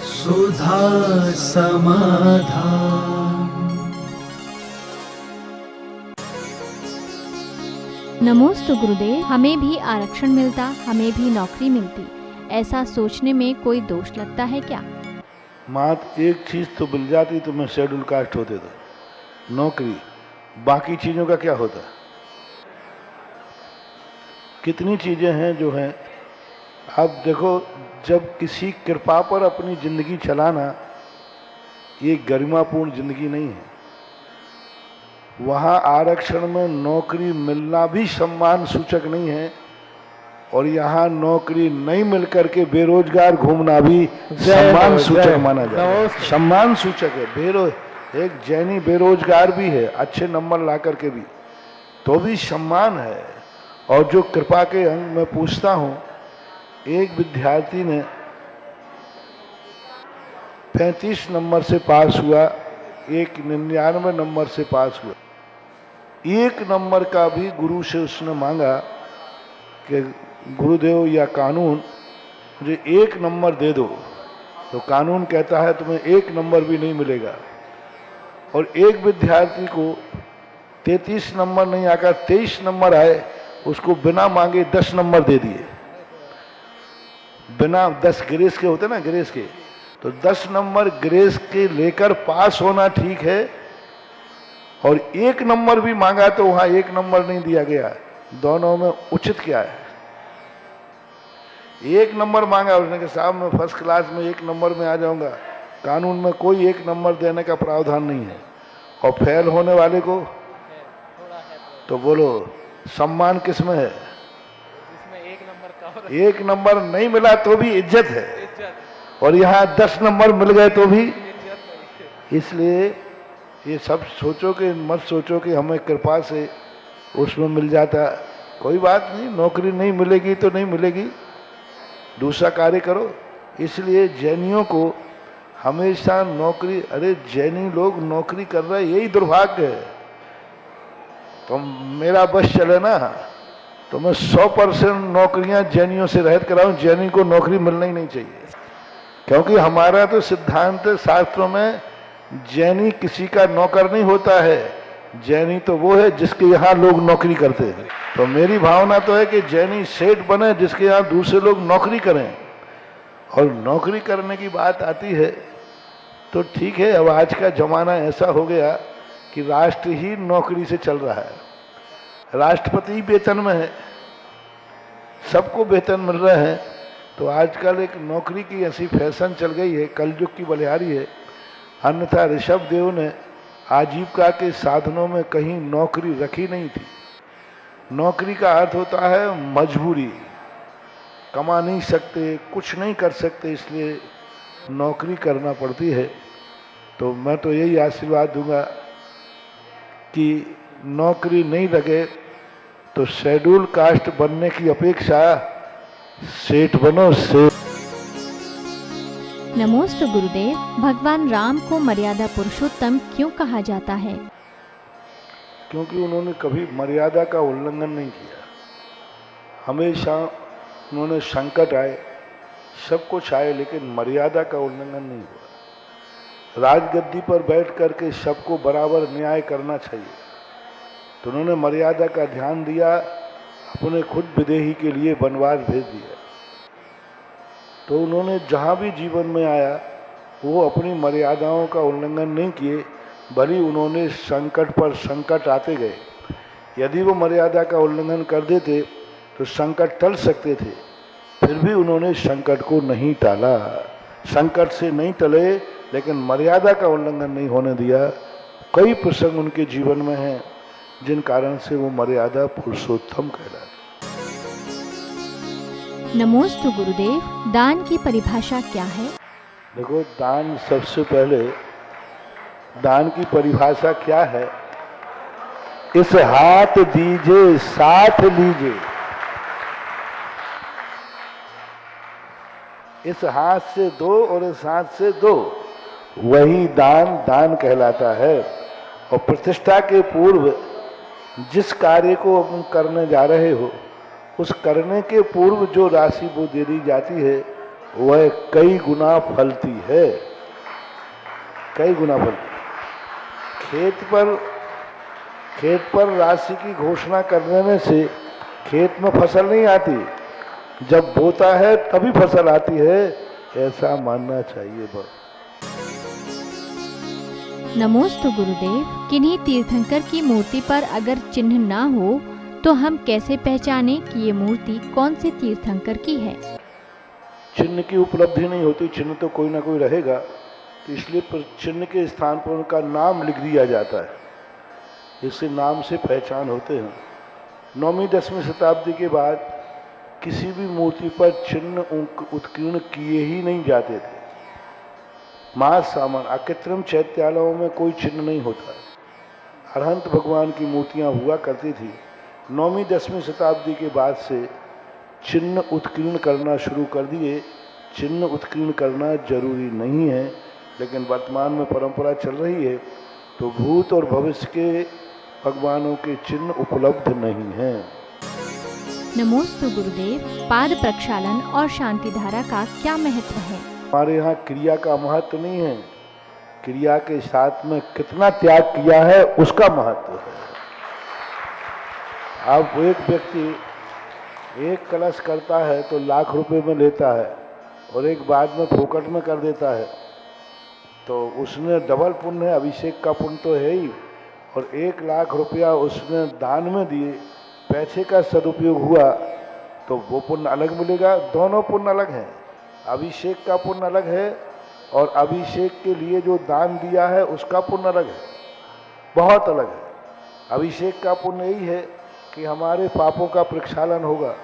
सुधा समाधान। नमोस्तु गुरुदेव, हमें भी आरक्षण मिलता, हमें भी नौकरी मिलती, ऐसा सोचने में कोई दोष लगता है क्या? मात्र एक चीज तो मिल जाती तो मैं शेड्यूल कास्ट होते थे, नौकरी। बाकी चीजों का क्या होता? कितनी चीजें हैं जो हैं। अब देखो, जब किसी कृपा पर अपनी जिंदगी चलाना ये गरिमापूर्ण जिंदगी नहीं है। वहाँ आरक्षण में नौकरी मिलना भी सम्मान सूचक नहीं है, और यहाँ नौकरी नहीं मिलकर के बेरोजगार घूमना भी सम्मान सूचक माना जाता है। सम्मान सूचक है। एक जैनी बेरोजगार भी है, अच्छे नंबर ला करके भी, तो भी सम्मान है। और जो कृपा के अंग में पूछता हूँ, एक विद्यार्थी ने 35 नंबर से पास हुआ, एक 99 नंबर से पास हुआ। एक नंबर का भी गुरु से उसने मांगा कि गुरुदेव या कानून मुझे एक नंबर दे दो, तो कानून कहता है तुम्हें एक नंबर भी नहीं मिलेगा। और एक विद्यार्थी को 33 नंबर नहीं आकर 23 नंबर आए, उसको बिना मांगे 10 नंबर दे दिए। बिना 10 ग्रेस के होते ना, ग्रेस के, तो 10 नंबर ग्रेस के लेकर पास होना ठीक है, और एक नंबर भी मांगा तो वहां एक नंबर नहीं दिया गया। दोनों में उचित क्या है? एक नंबर मांगा, उसने कहा साहब मैं फर्स्ट क्लास में एक नंबर में आ जाऊंगा। कानून में कोई एक नंबर देने का प्रावधान नहीं है। और फेल होने वाले को तो बोलो सम्मान किस में है? एक नंबर नहीं मिला तो भी इज्जत है, और यहाँ 10 नंबर मिल गए तो भी। इसलिए ये सब सोचो कि मत सोचो कि हमें कृपा से उसमें मिल जाता। कोई बात नहीं, नौकरी नहीं मिलेगी तो नहीं मिलेगी, दूसरा कार्य करो। इसलिए जैनियों को हमेशा नौकरी, अरे जैनी लोग नौकरी कर रहे, यही दुर्भाग्य है। तो मेरा बस चले ना, तो मैं 100% नौकरियां जैनियों से रहित कराऊं। जैनी को नौकरी मिलना ही नहीं चाहिए, क्योंकि हमारा तो सिद्धांत शास्त्रों में जैनी किसी का नौकर नहीं होता है। जैनी तो वो है जिसके यहाँ लोग नौकरी करते हैं। तो मेरी भावना तो है कि जैनी सेठ बने जिसके यहाँ दूसरे लोग नौकरी करें। और नौकरी करने की बात आती है तो ठीक है, अब आज का जमाना ऐसा हो गया कि राष्ट्र ही नौकरी से चल रहा है। राष्ट्रपति वेतन में है, सबको वेतन मिल रहे हैं। तो आजकल एक नौकरी की ऐसी फैशन चल गई है, कलयुग की बलिहारी है। अन्यथा ऋषभ देव ने आजीविका के साधनों में कहीं नौकरी रखी नहीं थी। नौकरी का अर्थ होता है मजबूरी, कमा नहीं सकते, कुछ नहीं कर सकते, इसलिए नौकरी करना पड़ती है। तो मैं तो यही आशीर्वाद दूंगा कि नौकरी नहीं लगे तो शेड्यूल कास्ट बनने की अपेक्षा सेठ बनो। सेठ। नमोस्तु गुरुदेव, भगवान राम को मर्यादा पुरुषोत्तम क्यों कहा जाता है? क्योंकि उन्होंने कभी मर्यादा का उल्लंघन नहीं किया। हमेशा उन्होंने संकट आए, सब कुछ आए, लेकिन मर्यादा का उल्लंघन नहीं हुआ। राजगद्दी पर बैठ करके सबको बराबर न्याय करना चाहिए, तो उन्होंने मर्यादा का ध्यान दिया। अपने खुद विदेही के लिए वनवास भेज दिया। तो उन्होंने जहाँ भी जीवन में आया वो अपनी मर्यादाओं का उल्लंघन नहीं किए, भले उन्होंने संकट पर संकट आते गए। यदि वो मर्यादा का उल्लंघन कर देते तो संकट टल सकते थे, फिर भी उन्होंने संकट को नहीं टाला। संकट से नहीं टले, लेकिन मर्यादा का उल्लंघन नहीं होने दिया। कई प्रसंग उनके जीवन में हैं जिन कारण से वो मर्यादा पुरुषोत्तम कहलाते। नमोस्तु गुरुदेव, दान की परिभाषा क्या है? देखो, दान, सबसे पहले दान की परिभाषा क्या है? इस हाथ दीजिए साथ लीजिए। इस हाथ से दो और इस हाथ से दो, वही दान दान कहलाता है। और प्रतिष्ठा के पूर्व जिस कार्य को तुम करने जा रहे हो, उस करने के पूर्व जो राशि वो दे दी जाती है, वह कई गुना फलती है, कई गुना फलती है। खेत पर राशि की घोषणा करने से खेत में फसल नहीं आती, जब बोता है तभी फसल आती है, ऐसा मानना चाहिए। बस नमोस्तु गुरुदेव। किन्हीं तीर्थंकर की मूर्ति पर अगर चिन्ह ना हो तो हम कैसे पहचानें कि ये मूर्ति कौन से तीर्थंकर की है? चिन्ह की उपलब्धि नहीं होती, चिन्ह तो कोई ना कोई रहेगा, तो इसलिए चिन्ह के स्थान पर उनका नाम लिख दिया जाता है, इससे नाम से पहचान होते हैं। 9वीं 10वीं शताब्दी के बाद किसी भी मूर्ति पर चिन्ह उत्कीर्ण किए ही नहीं जाते थे। महासामान्य अकृत्रिम चैत्यालयों में कोई चिन्ह नहीं होता। अरहंत भगवान की मूर्तियां हुआ करती थी। 9वीं 10वीं शताब्दी के बाद से चिन्ह उत्कीर्ण करना शुरू कर दिए। चिन्ह उत्कीर्ण करना जरूरी नहीं है, लेकिन वर्तमान में परंपरा चल रही है, तो भूत और भविष्य के भगवानों के चिन्ह उपलब्ध नहीं हैं। नमोस्तु गुरुदेव। पाद प्रक्षालन और शांति धारा का क्या महत्व है? हमारे यहाँ क्रिया का महत्व नहीं है, क्रिया के साथ में कितना त्याग किया है उसका महत्व है। अब एक व्यक्ति एक कलश करता है तो लाख रुपए में लेता है और एक बाद में फोकट में कर देता है, तो उसने डबल पुण्य है, अभिषेक का पुण्य तो है ही, और 1 लाख रुपया उसने दान में दिए, पैसे का सदुपयोग हुआ तो वो पुण्य अलग मिलेगा। दोनों पुण्य अलग हैं। अभिषेक का पुण्य अलग है और अभिषेक के लिए जो दान दिया है उसका पुण्य अलग है, बहुत अलग है। अभिषेक का पुण्य यही है कि हमारे पापों का प्रक्षालन होगा,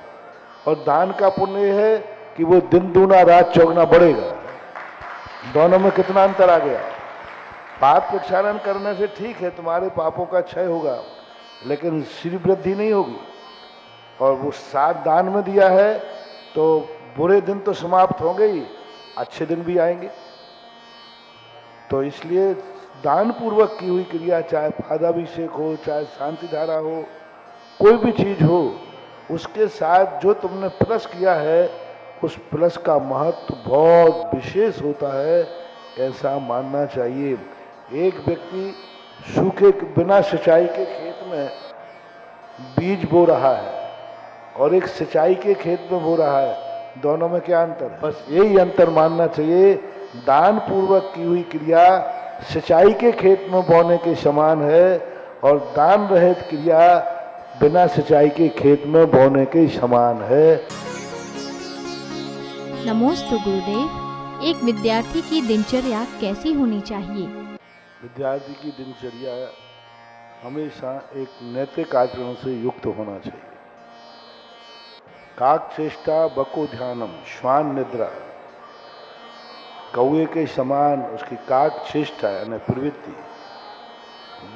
और दान का पुण्य है कि वो दिन दूना रात चौगुना बढ़ेगा। दोनों में कितना अंतर आ गया। पाप प्रक्षालन करने से ठीक है, तुम्हारे पापों का क्षय होगा, लेकिन श्री वृद्धि नहीं होगी। और वो 7 दान में दिया है तो बुरे दिन तो समाप्त होंगे ही, अच्छे दिन भी आएंगे। तो इसलिए दान पूर्वक की हुई क्रिया, चाहे पादाभिषेक हो, चाहे शांति धारा हो, कोई भी चीज हो, उसके साथ जो तुमने प्लस किया है उस प्लस का महत्व बहुत विशेष होता है, ऐसा मानना चाहिए। एक व्यक्ति सूखे बिना सिंचाई के खेत में बीज बो रहा है और एक सिंचाई के खेत में बो रहा है, दोनों में क्या अंतर है? बस यही अंतर मानना चाहिए। दान पूर्वक की हुई क्रिया सिंचाई के खेत में बोने के समान है, और दान रहित क्रिया बिना सिंचाई के खेत में बोने के समान है। नमोस्तु गुरुदेव। एक विद्यार्थी की दिनचर्या कैसी होनी चाहिए? विद्यार्थी की दिनचर्या हमेशा एक नैतिक आचरण से युक्त होना चाहिए। काक चेष्टा बको ध्यानम, श्वान निद्रा। कौए के समान उसकी काक चेष्टा यानी प्रवृत्ति,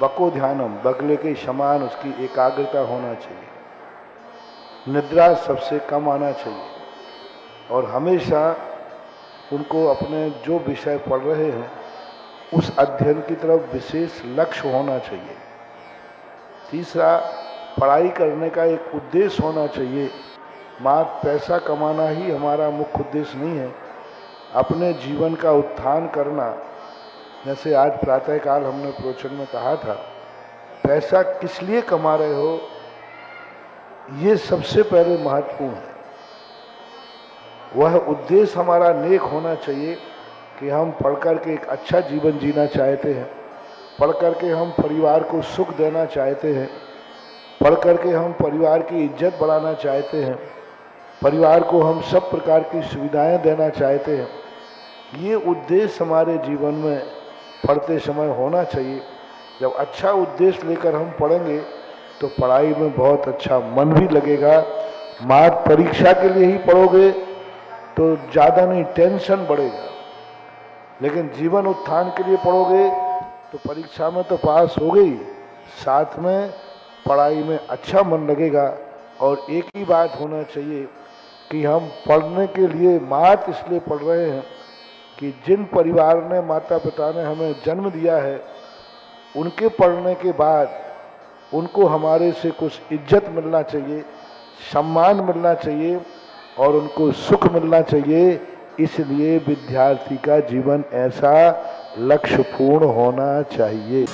बको ध्यानम बगले के समान उसकी एकाग्रता होना चाहिए। निद्रा सबसे कम आना चाहिए, और हमेशा उनको अपने जो विषय पढ़ रहे हैं उस अध्ययन की तरफ विशेष लक्ष्य होना चाहिए। तीसरा, पढ़ाई करने का एक उद्देश्य होना चाहिए। मात्र पैसा कमाना ही हमारा मुख्य उद्देश्य नहीं है। अपने जीवन का उत्थान करना, जैसे आज प्रातःकाल हमने प्रवचन में कहा था, पैसा किस लिए कमा रहे हो, ये सबसे पहले महत्वपूर्ण है। वह उद्देश्य हमारा नेक होना चाहिए कि हम पढ़कर के एक अच्छा जीवन जीना चाहते हैं, पढ़ करके हम परिवार को सुख देना चाहते हैं, पढ़ करके हम परिवार की इज्जत बढ़ाना चाहते हैं, परिवार को हम सब प्रकार की सुविधाएं देना चाहते हैं। ये उद्देश्य हमारे जीवन में पढ़ते समय होना चाहिए। जब अच्छा उद्देश्य लेकर हम पढ़ेंगे तो पढ़ाई में बहुत अच्छा मन भी लगेगा। मात्र परीक्षा के लिए ही पढ़ोगे तो ज़्यादा नहीं, टेंशन बढ़ेगा, लेकिन जीवन उत्थान के लिए पढ़ोगे तो परीक्षा में तो पास हो गई, साथ में पढ़ाई में अच्छा मन लगेगा। और एक ही बात होना चाहिए कि हम पढ़ने के लिए मात्र इसलिए पढ़ रहे हैं कि जिन परिवार ने, माता पिता ने हमें जन्म दिया है, उनके पढ़ने के बाद उनको हमारे से कुछ इज्जत मिलना चाहिए, सम्मान मिलना चाहिए और उनको सुख मिलना चाहिए। इसलिए विद्यार्थी का जीवन ऐसा लक्ष्य पूर्ण होना चाहिए।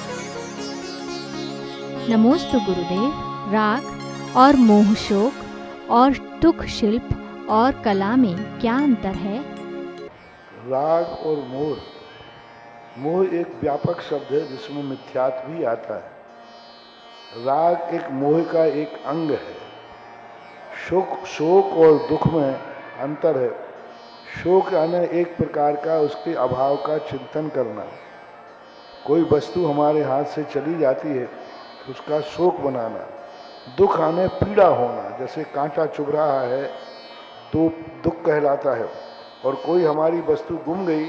नमोस्तु गुरुदेव। राग और मोह शोक और दुख शिल्प और कला में क्या अंतर है? राग और मोह, मोह एक व्यापक शब्द है जिसमें मिथ्यात्व भी आता है। राग एक मोह का एक अंग है। शोक और दुख में अंतर है। शोक यानी एक प्रकार का उसके अभाव का चिंतन करना। कोई वस्तु हमारे हाथ से चली जाती है तो उसका शोक बनाना। दुख आने पीड़ा होना, जैसे कांटा चुभ रहा है तो दुख कहलाता है, और कोई हमारी वस्तु गुम गई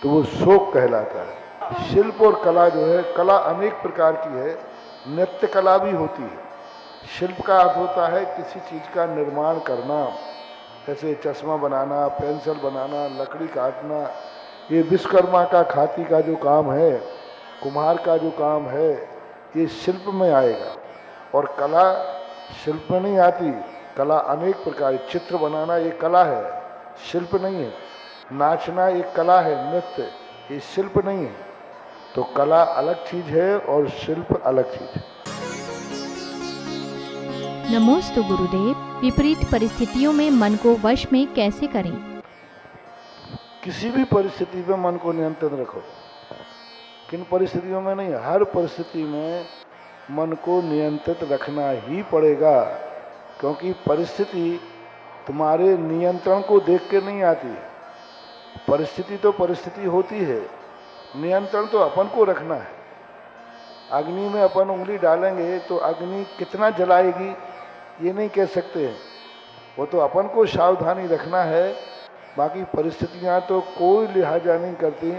तो वो शोक कहलाता है। शिल्प और कला जो है, कला अनेक प्रकार की है। नृत्य कला भी होती है। शिल्प का अर्थ होता है किसी चीज़ का निर्माण करना, जैसे चश्मा बनाना, पेंसिल बनाना, लकड़ी काटना। ये विश्वकर्मा का खाती का जो काम है, कुम्हार का जो काम है, ये शिल्प में आएगा। और कला शिल्प में नहीं आती। कला अनेक प्रकार, चित्र बनाना ये कला है, शिल्प नहीं है। नाचना एक कला है, नृत्य, ये शिल्प नहीं है। तो कला अलग चीज है और शिल्प अलग चीज है। नमोस्तु गुरुदेव। विपरीत परिस्थितियों में मन को वश में कैसे करें? किसी भी परिस्थिति में मन को नियंत्रण रखो। किन परिस्थितियों में नहीं, हर परिस्थिति में मन को नियंत्रित रखना ही पड़ेगा, क्योंकि परिस्थिति तुम्हारे नियंत्रण को देख के नहीं आती। परिस्थिति तो परिस्थिति होती है, नियंत्रण तो अपन को रखना है। अग्नि में अपन उंगली डालेंगे तो अग्नि कितना जलाएगी ये नहीं कह सकते हैं, वो तो अपन को सावधानी रखना है। बाकी परिस्थितियां तो कोई लिहाजा नहीं करती।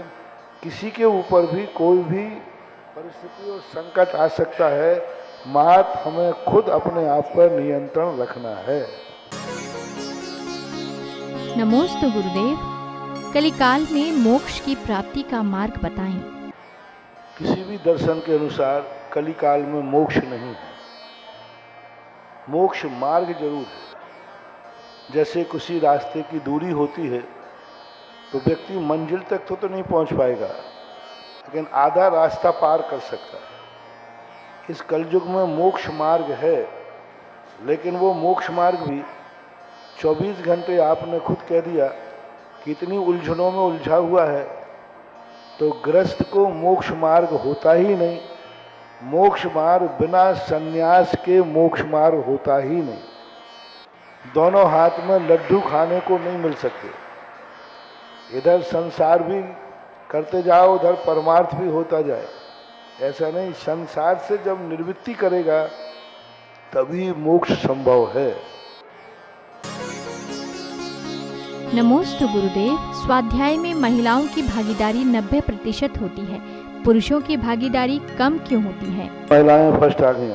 किसी के ऊपर भी कोई भी परिस्थिति और संकट आ सकता है, मात हमें खुद अपने आप पर नियंत्रण रखना है। नमोस्तु गुरुदेव। कलिकाल में मोक्ष की प्राप्ति का मार्ग बताएं। किसी भी दर्शन के अनुसार कलिकाल में मोक्ष नहीं है। मोक्ष मार्ग जरूर है। जैसे किसी रास्ते की दूरी होती है तो व्यक्ति मंजिल तक तो नहीं पहुंच पाएगा, लेकिन आधा रास्ता पार कर सकता है। इस कलयुग में मोक्ष मार्ग है, लेकिन वो मोक्ष मार्ग भी 24 घंटे, आपने खुद कह दिया कि इतनी उलझनों में उलझा हुआ है, तो गृहस्थ को मोक्ष मार्ग होता ही नहीं। मोक्ष मार्ग बिना संन्यास के मोक्ष मार्ग होता ही नहीं। दोनों हाथ में लड्डू खाने को नहीं मिल सकते। इधर संसार भी करते जाओ, उधर परमार्थ भी होता जाए, ऐसा नहीं। संसार से जब निवृत्ति करेगा तभी मोक्ष संभव है। नमोस्तु गुरुदेव। स्वाध्याय में महिलाओं की भागीदारी 90% होती है, पुरुषों की भागीदारी कम क्यों होती है? महिलाएं फर्स्ट आ गई।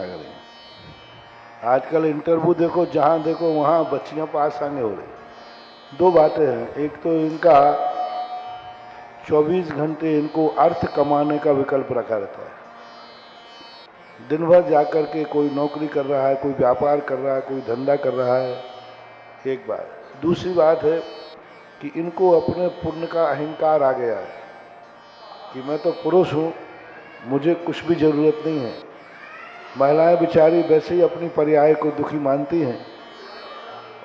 आजकल इंटरव्यू देखो, जहां देखो वहां बच्चियां पास आने हो रही। दो बातें हैं, एक तो इनका 24 घंटे इनको अर्थ कमाने का विकल्प रखा रहता है। दिन भर जाकर के कोई नौकरी कर रहा है, कोई व्यापार कर रहा है, कोई धंधा कर रहा है, एक बात। दूसरी बात है कि इनको अपने पुण्य का अहंकार आ गया है कि मैं तो पुरुष हूँ, मुझे कुछ भी जरूरत नहीं है। महिलाएं बेचारी वैसे ही अपनी पर्याय को दुखी मानती हैं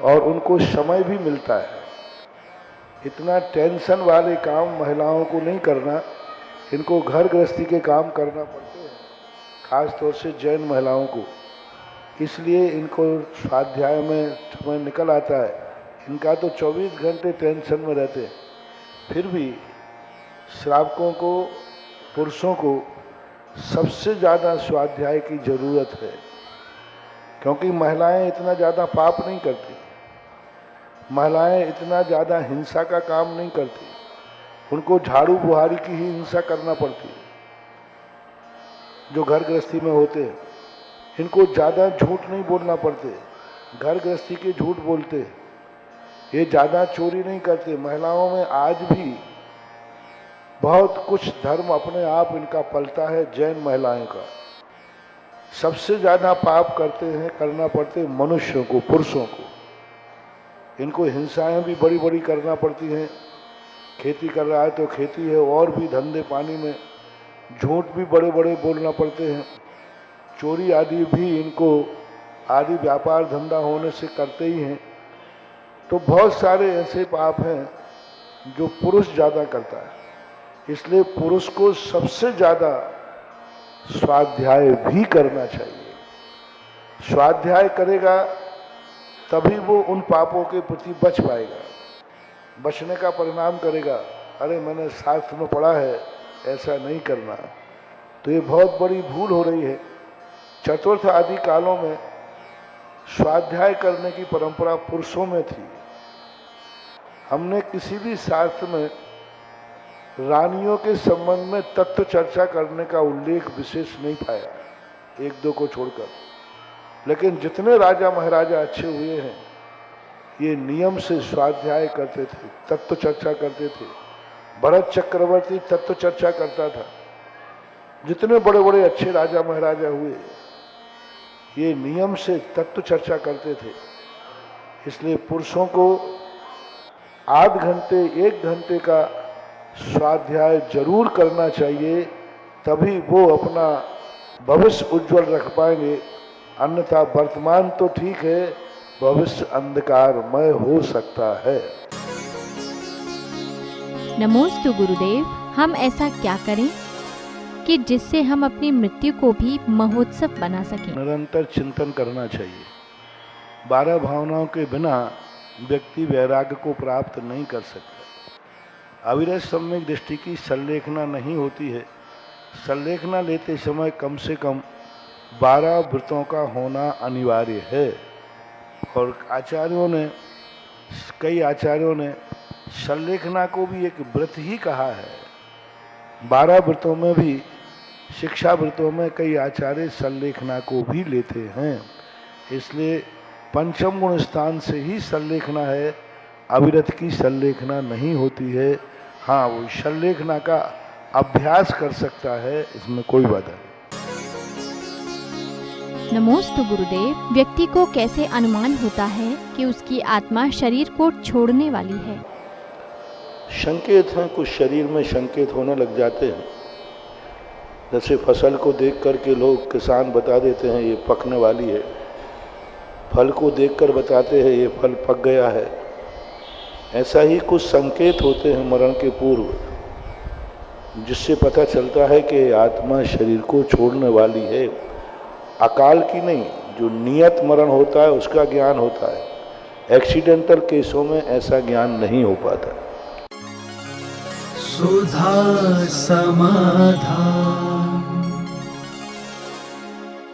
और उनको समय भी मिलता है। इतना टेंशन वाले काम महिलाओं को नहीं करना, इनको घर गृहस्थी के काम करना पड़ते हैं, खास तौर से जैन महिलाओं को। इसलिए इनको स्वाध्याय में समय निकल आता है। इनका तो 24 घंटे टेंशन में रहते हैं। फिर भी श्रावकों को, पुरुषों को सबसे ज़्यादा स्वाध्याय की ज़रूरत है, क्योंकि महिलाएं इतना ज़्यादा पाप नहीं करती, महिलाएं इतना ज़्यादा हिंसा का काम नहीं करती। उनको झाड़ू बुहारी की ही हिंसा करना पड़ती है जो घर गृहस्थी में होते हैं। इनको ज़्यादा झूठ नहीं बोलना पड़ते, घर गृहस्थी के झूठ बोलते हैं। ये ज़्यादा चोरी नहीं करते। महिलाओं में आज भी बहुत कुछ धर्म अपने आप इनका पलता है। जैन महिलाएं का सबसे ज़्यादा पाप करते हैं, करना पड़ते मनुष्यों को, पुरुषों को। इनको हिंसाएं भी बड़ी बड़ी करना पड़ती हैं, खेती कर रहा है तो खेती है, और भी धंधे पानी में झूठ भी बड़े बड़े बोलना पड़ते हैं, चोरी आदि भी इनको आदि व्यापार धंधा होने से करते ही हैं। तो बहुत सारे ऐसे पाप हैं जो पुरुष ज़्यादा करता है, इसलिए पुरुष को सबसे ज़्यादा स्वाध्याय भी करना चाहिए। स्वाध्याय करेगा तभी वो उन पापों के प्रति बच पाएगा, बचने का परिणाम करेगा। अरे मैंने शास्त्र में पढ़ा है ऐसा नहीं करना, तो ये बहुत बड़ी भूल हो रही है। चतुर्थ आदि कालों में स्वाध्याय करने की परंपरा पुरुषों में थी। हमने किसी भी शास्त्र में रानियों के संबंध में तत्व चर्चा करने का उल्लेख विशेष नहीं पाया, एक दो को छोड़कर। लेकिन जितने राजा महाराजा अच्छे हुए हैं ये नियम से स्वाध्याय करते थे, तत्व चर्चा करते थे। भरत चक्रवर्ती तत्व चर्चा करता था। जितने बड़े बड़े अच्छे राजा महाराजा हुए ये नियम से तत्व चर्चा करते थे। इसलिए पुरुषों को आध घंटे 1 घंटे का स्वाध्याय जरूर करना चाहिए, तभी वो अपना भविष्य उज्जवल रख पाएंगे। अन्यथा वर्तमान तो ठीक है, भविष्य अंधकारमय हो सकता है। नमोस्तु गुरुदेव, हम ऐसा क्या करें कि जिससे हम अपनी मृत्यु को भी महोत्सव बना सकें? निरंतर चिंतन करना चाहिए। 12 भावनाओं के बिना व्यक्ति वैराग्य को प्राप्त नहीं कर सकता। अविरत सम्यक दृष्टि की संलेखना नहीं होती है। संलेखना लेते समय कम से कम 12 व्रतों का होना अनिवार्य है। और कई आचार्यों ने संलेखना को भी एक व्रत ही कहा है। 12 व्रतों में भी, शिक्षा व्रतों में कई आचार्य संलेखना को भी लेते हैं। इसलिए पंचम गुण स्थान से ही संलेखना है, अविरत की संलेखना नहीं होती है। हाँ, वो संलेखना का अभ्यास कर सकता है, इसमें कोई बाधा नहीं। नमोस्तु गुरुदेव, व्यक्ति को कैसे अनुमान होता है कि उसकी आत्मा शरीर को छोड़ने वाली है? संकेत हैं, कुछ शरीर में संकेत होने लग जाते हैं। जैसे फसल को देख कर के लोग, किसान बता देते हैं ये पकने वाली है, फल को देखकर बताते हैं ये फल पक गया है। ऐसा ही कुछ संकेत होते हैं मरण के पूर्व, जिससे पता चलता है कि आत्मा शरीर को छोड़ने वाली है। अकाल की नहीं, जो नियत मरण होता है उसका ज्ञान होता है। एक्सीडेंटल केसों में ऐसा ज्ञान नहीं हो पाता। सुधा समाधान